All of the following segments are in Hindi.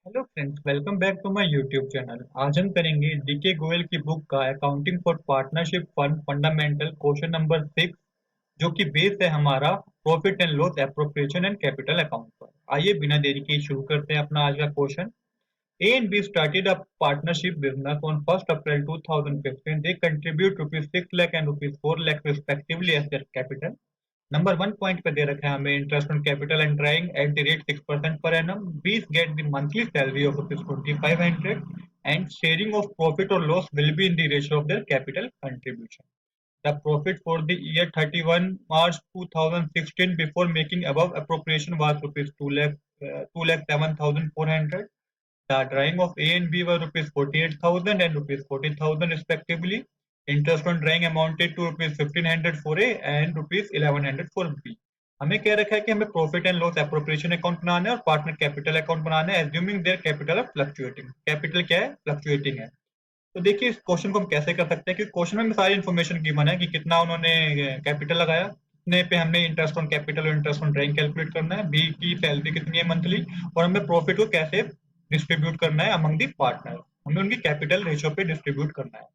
Hello friends, welcome back to my YouTube channel. आज हम करेंगे डीके गोयल की बुक का accounting for partnership firm fundamental question number 6, जो कि बेस है हमारा profit and loss appropriation and capital account पर। आइए बिना देरी के शुरू करते हैं अपना आज का question. A and B started a partnership business on 1st April 2015. They contribute rupees 6 lakh and rupees 4 lakh respectively as their capital. Number one point पे दे रखा है हमें interest on capital and drawing at the rate 6% per annum. B's get the monthly salary of rupees 2500 and sharing of profit और loss will be in the ratio of their capital contribution. The profit for the year 31 March 2016 before making above appropriation was rupees 2 lakh 7,400. The drawing of A and B were rupees 48,000 and rupees 40,000 respectively. Interest on drawing amounted to rupees 1,500 for A and rupees 1,100 for B. हमें कह रखा है कि हमें profit and loss appropriation account बनाना है और पार्टनर कैपिटल अकाउंट बनाना है, assuming their capital are fluctuating. Capital क्या है? फ्लक्चुएटिंग है। तो देखिए इस क्वेश्चन को हम कैसे कर सकते हैं, क्योंकि क्वेश्चन में सारी इन्फॉर्मेशन गिवन है कि कितना उन्होंने कैपिटल लगाया, कितने पे हमने इंटरेस्ट ऑन कैपिटल और इंटरेस्ट ऑन ड्राइंग कैलकुलेट करना है, बी की सैलरी कितनी है मंथली, और हमें प्रॉफिट को कैसे डिस्ट्रीब्यूट करना है अमंग दी पार्टनर। हमें उनकी कैपिटल रेशियो पे डिस्ट्रीब्यूट करना है।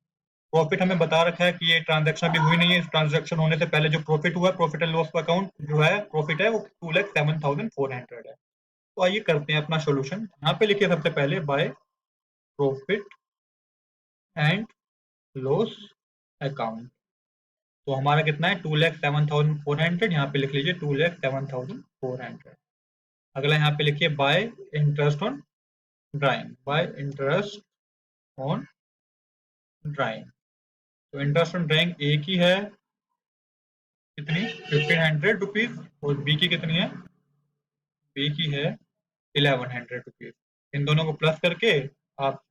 प्रॉफिट हमें बता रखा है कि ये ट्रांजैक्शन अभी हुई नहीं है। इस ट्रांजैक्शन होने से पहले जो प्रॉफिट हुआ है, प्रॉफिट एंड लॉस अकाउंट जो है, प्रॉफिट है वो 2,07,400 है। तो आइए करते हैं अपना सोल्यूशन। यहाँ पे लिखिए सबसे पहले bye profit and loss account. तो हमारा कितना है? 2,07,400। यहाँ पे लिख लीजिए 2,07,400। अगला यहाँ पे लिखिए bye interest on drawing, bye interest on drawing. तो इंटरेस्ट ऑन ड्राइंग ए की है कितनी? 1,500 रुपीज। और बी की कितनी है? बी की है 1,100 रुपीज। इन दोनों को प्लस करके आप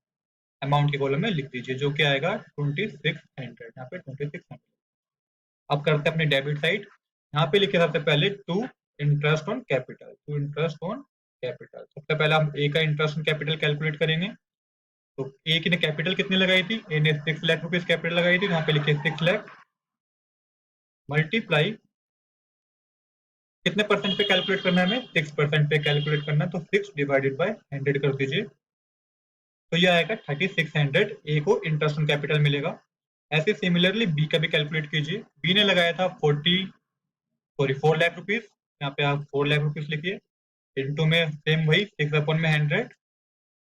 अमाउंट के कॉलम में लिख दीजिए, जो कि आएगा 2,600। यहाँ पे 2,600। अब करते हैं अपनी डेबिट साइड। यहाँ पे लिखे सबसे पहले to interest on capital, to interest on capital. सबसे पहले हम ए का इंटरेस्ट ऑन कैपिटल कैलकुलेट करेंगे। तो ए की ने कैपिटल कितनी लगाई थी? ए ने 6 लाख रुपीज कैपिटल लगाई थी। यहाँ पे लिखे 6 लाख मल्टीप्लाई कितने परसेंट पे कैलकुलेट करना है हमें? 6% पे कैलकुलेट करना है। तो 6 डिवाइडेड बाय 100 कर दीजिए, तो ये आएगा 3,600। ए को इंटरेस्ट ऑन कैपिटल मिलेगा। ऐसे सिमिलरली बी का भी कैलकुलेट कीजिए। बी ने लगाया था 4 लाख रुपीज। यहाँ पे आप 4 लाख रुपीज लिखिए, इंटू में सेम वही 6/100,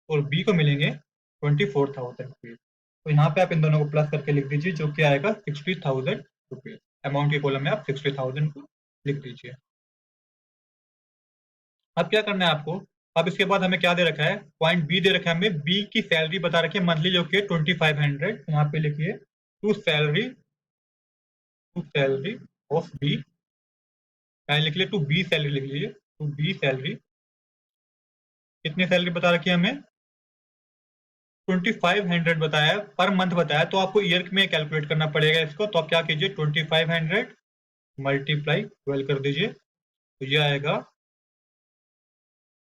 और बी को मिलेंगे 24,000 रुपीज। तो यहाँ पे आप इन दोनों को प्लस करके लिख दीजिए, जो कि आएगा 60,000 रुपीज। अमाउंट के कॉलम में आप 60,000 को लिख दीजिए। अब क्या करना है आपको? अब इसके बाद हमें क्या दे रखा है? पॉइंट बी दे रखा है हमें। बी की सैलरी बता रखी है मंथली, जो कि 2,500। यहाँ पे लिखिए टू सैलरी ऑफ बी। लिख लिए टू बी सैलरी, लिख लीजिए टू बी सैलरी। कितनी सैलरी बता रखी है हमें? 2,500 बताया है, पर मंथ बताया, तो आपको ईयर में कैलकुलेट करना पड़ेगा इसको। तो आप क्या कीजिए, 2,500 मल्टीप्लाई 12 कर दीजिए, तो ये आएगा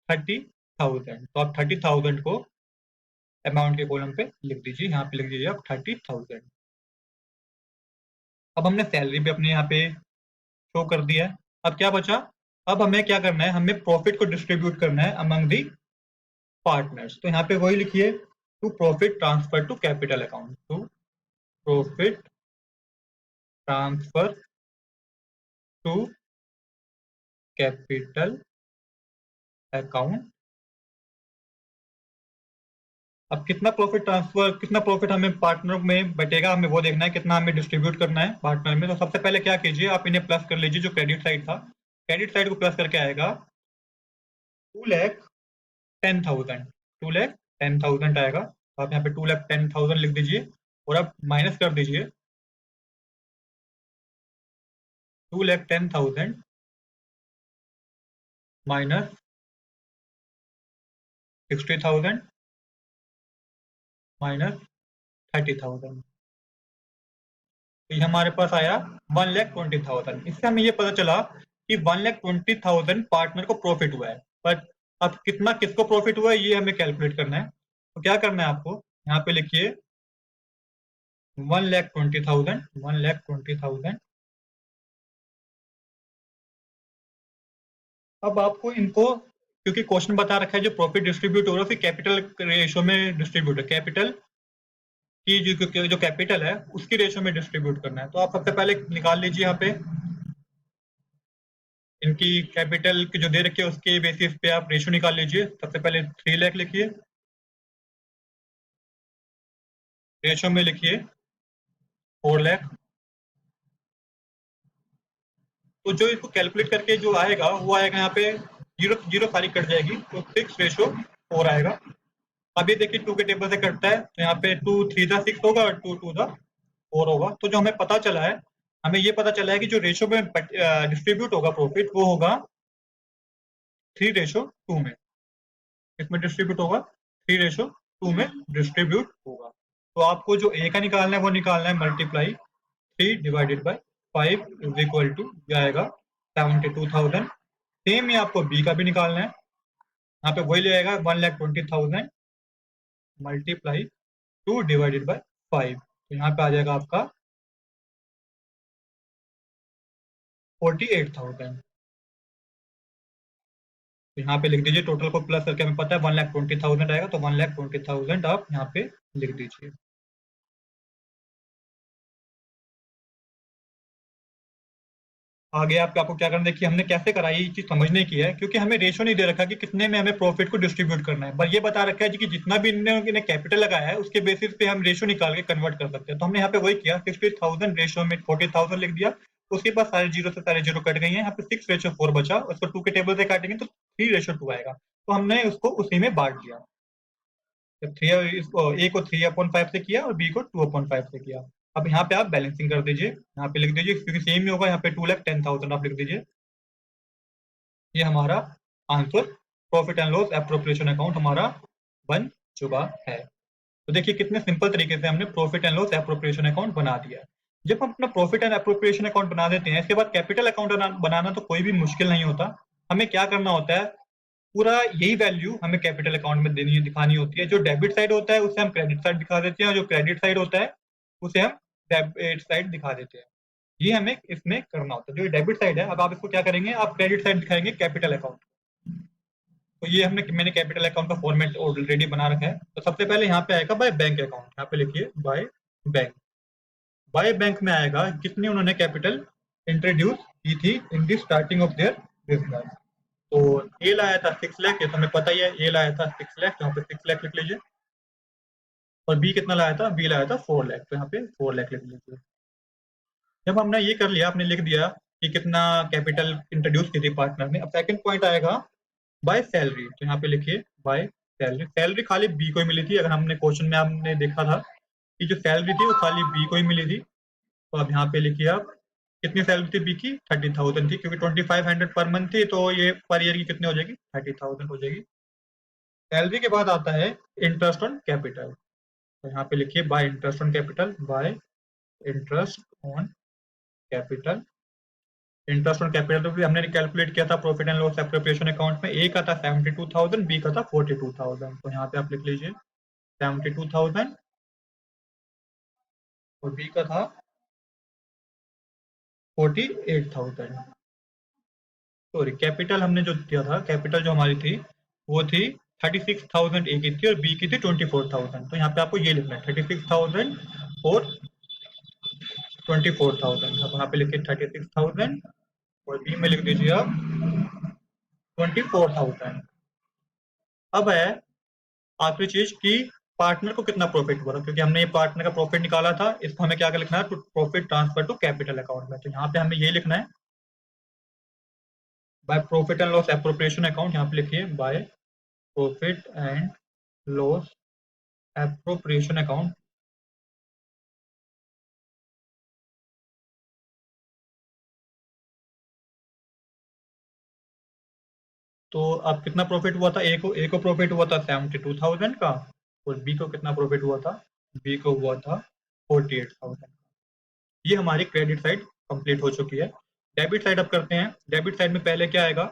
30,000। तो आप 30,000 को अमाउंट के कॉलम पे लिख दीजिए। यहाँ पे लिख दीजिए आप 30,000। अब हमने सैलरी भी अपने यहाँ पे शो कर दिया है। अब क्या बचा? अब हमें क्या करना है? हमें प्रॉफिट को डिस्ट्रीब्यूट करना है अमंग दी पार्टनर्स। तो यहाँ पे वही लिखिए, to profit transfer to capital account, to profit transfer to capital account. अब कितना प्रॉफिट हमें पार्टनर में बटेगा, हमें वो देखना है, कितना हमें डिस्ट्रीब्यूट करना है पार्टनर में। तो सबसे पहले क्या कीजिए, आप इन्हें प्लस कर लीजिए। जो क्रेडिट साइड था, क्रेडिट साइड को प्लस करके आएगा 2,10,000। 2,10,000 आएगा। तो आप यहाँ पे 2,10,000 लिख दीजिए, और अब माइनस कर दीजिए 2,10,000 माइनस 60,000 माइनस 30,000। तो ये हमारे पास आया 1,20,000। इससे हमें ये पता चला कि 1,20,000 पार्टनर को प्रॉफिट हुआ है। पर अब कितना किसको प्रॉफिट हुआ है, ये हमें कैलकुलेट करना है। तो क्या करना है आपको? यहाँ पे लिखिए 1,20,000, 1,20,000। अब आपको इनको क्योंकि क्वेश्चन बता रखा है जो प्रॉफिट डिस्ट्रीब्यूट हो रहा है फिर कैपिटल रेशो में डिस्ट्रीब्यूट है, कैपिटल की जो कैपिटल है उसकी रेशो में डिस्ट्रीब्यूट करना है। तो आप सबसे पहले निकाल लीजिए यहाँ पे इनकी कैपिटल की जो दे रखी है उसके बेसिस पे आप रेशो निकाल लीजिए। सबसे पहले 3 लाख लिखिए, रेशो में लिखिए 4 लाख। तो जो इसको कैलकुलेट करके जो आएगा वो आएगा यहाँ पे जीरो जीरो सारी कट जाएगी तो 6:4 आएगा। अब ये देखिए 2 के टेबल से कटता है तो यहाँ पे 2 3 दा 6 होगा और 2 2 दा 4 होगा। तो जो हमें पता चला है, हमें ये पता चला है कि जो रेशो में डिस्ट्रीब्यूट होगा प्रॉफिट वो होगा 3:2 में। इसमें डिस्ट्रीब्यूट होगा 3:2 में डिस्ट्रीब्यूट होगा। तो आपको जो ए का निकालना है वो निकालना है मल्टीप्लाई 3/5 इज इक्वल टू आएगा 72,000। सेम ही आपको बी का भी निकालना है, यहाँ पे वही ले आएगा 1,20,000 मल्टीप्लाई 2/5। तो यहाँ पे आ जाएगा आपका 48,000। तो यहाँ पे लिख दीजिए टोटल को प्लस करके हमें पता है 1,20,000 आएगा तो 1,20,000 आप यहाँ पे लिख दीजिए। आगे आपको क्या करना है, देखिए हमने कैसे करा ये चीज समझने की है, क्योंकि हमें रेशो नहीं दे रखा कि कितने में हमें प्रॉफिट को डिस्ट्रीब्यूट करना है, पर ये बता रखा है कि जितना भी इन्होंने कैपिटल लगाया है उसके बेसिस पे हम रेशो निकाल के कन्वर्ट कर सकते हैं। तो हमने यहाँ पे वही किया, 60,000 रेशो में 40,000 लिख दिया। उसके बाद सारे जीरो से सारे जीरो कट गई है, यहाँ पे 6:4 बचा, उसको 2 के टेबल से काटेंगे तो 3:2 आएगा। तो हमने उसको उसी में बांट दिया, जब थ्री इसको ए को 3/5 से किया और बी को 2/5 से किया। अब यहाँ पे आप बैलेंसिंग कर दीजिए, यहाँ पे लिख दीजिए क्योंकि सेम ही होगा, यहाँ पे 2,10,000 आप लिख दीजिए। ये हमारा answer profit and loss appropriation account हमारा बन चुका है। तो देखिए कितने सिंपल तरीके से हमने profit and loss appropriation account बना दिया है। जब हम अपना प्रॉफिट एंड एप्रोप्रिएशन अकाउंट बना देते हैं, इसके बाद कैपिटल अकाउंट बनाना तो कोई भी मुश्किल नहीं होता। हमें क्या करना होता है, पूरा यही वैल्यू हमें कैपिटल अकाउंट में देनी दिखानी होती है। जो डेबिट साइड होता है उसे हम क्रेडिट साइड दिखा देते हैं, और जो क्रेडिट साइड होता है उसे हम डेबिट साइड दिखा देते हैं। ये हमें इसमें करना होता है। जो डेबिट साइड है, अब आप इसको क्या करेंगे, आप क्रेडिट साइड दिखाएंगे कैपिटल अकाउंट। तो ये मैंने कैपिटल अकाउंट का फॉर्मेट ऑलरेडी बना रखा है। तो सबसे पहले यहाँ पे आएगा बाय बैंक अकाउंट, यहाँ पे लिखिए बाय बैंक। बाय बैंक में आएगा कितनी उन्होंने कैपिटल इंट्रोड्यूस की थी इन the starting of their business. तो ए लाया था 6 लाख, ये तो हमें पता ही है, ए लाया था 6 लाख, यहाँ पे 6 लाख लिख लीजिए। और बी कितना लाया था, बी लाया था 4 लाख, तो यहाँ पे 4 लाख लिख लीजिए। जब हमने ये कर लिया, आपने लिख दिया कि कितना कैपिटल इंट्रोड्यूस की थी पार्टनर ने। अब सेकंड पॉइंट आएगा बाय सैलरी, तो यहाँ पे लिखिए बाय सैलरी। सैलरी खाली बी को ही मिली थी, अगर हमने क्वेश्चन में हमने देखा था कि जो सैलरी थी वो खाली बी को ही मिली थी। तो अब यहाँ पे लिखिए आप कितनी सैलरी थी बी की, 30,000 थी, क्योंकि 2500 पर मंथ थी तो ये पर ईयर की कितनी हो जाएगी, 30,000 हो जाएगी। सैलरी के बाद आता है इंटरेस्ट ऑन कैपिटल, तो यहाँ पे लिखिए bye interest on capital, bye interest on capital. Interest on capital तो भी हमने कैलकुलेट किया था profit and loss appropriation account में। ए का था 72,000, बी का था 42,000, तो यहाँ पे आप लिख लीजिए 72,000 और बी का था 48,000। सॉरी, कैपिटल हमने जो दिया था, कैपिटल जो हमारी थी वो थी 36,000 ए की थी और बी की थी 24,000। तो यहाँ पे आपको ये लिखना है 36,000 और 24,000। अब यहाँ पे लिखिए 36,000 और बी में लिख दीजिए आप 24,000। अब है आखिरी चीज की पार्टनर को कितना प्रॉफिट हुआ था, क्योंकि हमने ये पार्टनर का प्रॉफिट निकाला था, इसको हमें क्या लिखना है, profit transfer to capital account में। तो यहाँ पे हमें ये लिखना है by profit and loss appropriation account, यहाँ पे लिखिए by profit and loss appropriation account. तो अब कितना प्रॉफिट हुआ था, ए को प्रॉफिट हुआ था 72,000 का, और बी को कितना प्रॉफिट हुआ था, बी को हुआ था 48,000। ये हमारी क्रेडिट साइड कंप्लीट हो चुकी है। डेबिट साइड अब करते हैं। डेबिट साइड में पहले क्या आएगा,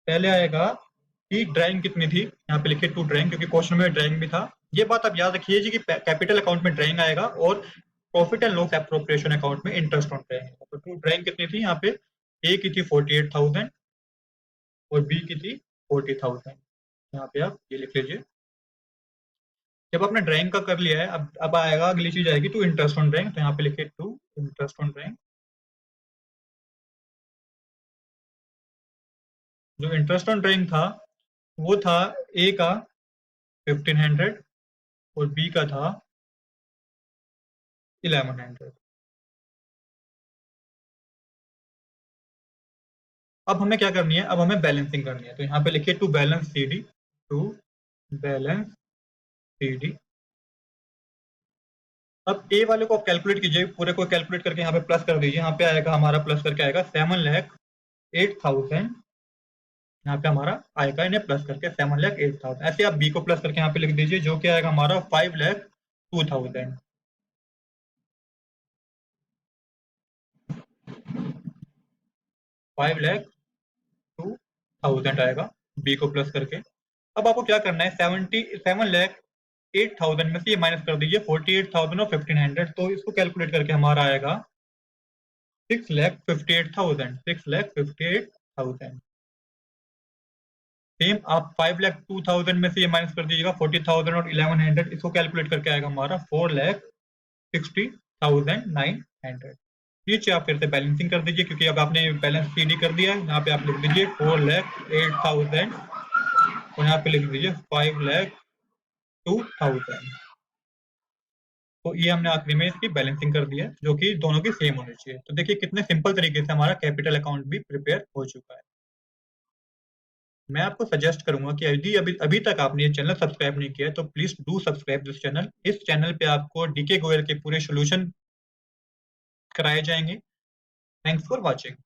पहले आएगा कि ड्राइंग कितनी थी, यहाँ पे लिखिए 2 ड्राइंग, क्योंकि क्वेश्चन में ड्राइंग भी था। ये बात आप याद रखिए जी कि कैपिटल अकाउंट में ड्राइंग आएगा और profit and loss appropriation account में इंटरेस्ट ऑन ड्राइंग। तो 2 ड्राइंग कितनी थी, यहाँ पे ए की थी 48,000 और बी की थी 40,000। यहाँ पे आप ये लिख लीजिए। जब आपने ड्राइंग का कर लिया है, अब आएगा अगली चीज आएगी टू इंटरेस्ट ऑन ड्राइंग। तो यहाँ पे लिखिए टू इंटरेस्ट ऑन ड्राइंग। जो इंटरेस्ट ऑन ड्राइंग था वो था ए का 1500 और बी का था 1100। अब हमें क्या करनी है, अब हमें बैलेंसिंग करनी है। तो यहाँ पे लिखिए to balance C D, to balance C D. अब ए वाले को आप कैलकुलेट कीजिए, पूरे को कैलकुलेट करके यहाँ पे प्लस कर दीजिए। यहाँ पे आएगा हमारा प्लस करके आएगा 7,08,000। यहाँ पे हमारा आएगा इन्हें प्लस करके 7,08,000। ऐसे आप बी को प्लस करके यहाँ पे लिख दीजिए, जो कि आएगा हमारा 5,02,000। 5,02,000 आएगा बी को प्लस करके। अब आपको क्या करना है, 7,08,000 में से ये माइनस कर दीजिए 48,000 और 1,500। तो इसको कैलकुलेट करके हमारा आएगा 6,58,000। 6,58,000। सेम आप 5,02,000 में से ये माइनस कर दीजिएगा 40,000 और 1,100। इसको कैलकुलेट करके आएगा हमारा 4,60,900। नीचे आप फिर से बैलेंसिंग कर दीजिए, क्योंकि अब आपने बैलेंस सीडी कर दिया है। यहाँ पे आप लिख दीजिए 4,08,000 और यहाँ पे लिख दीजिए 5,02,000। तो ये हमने आखिरी में इसकी बैलेंसिंग कर दी है, जो कि दोनों की सेम होनी चाहिए। तो देखिए कितने सिंपल तरीके से हमारा कैपिटल अकाउंट भी प्रिपेयर हो चुका है। मैं आपको सजेस्ट करूंगा कि यदि अभी अभी तक आपने ये चैनल सब्सक्राइब नहीं किया है तो please do subscribe this channel. इस चैनल पे आपको डीके गोयल के पूरे सोल्यूशन कराए जाएंगे। Thanks for watching.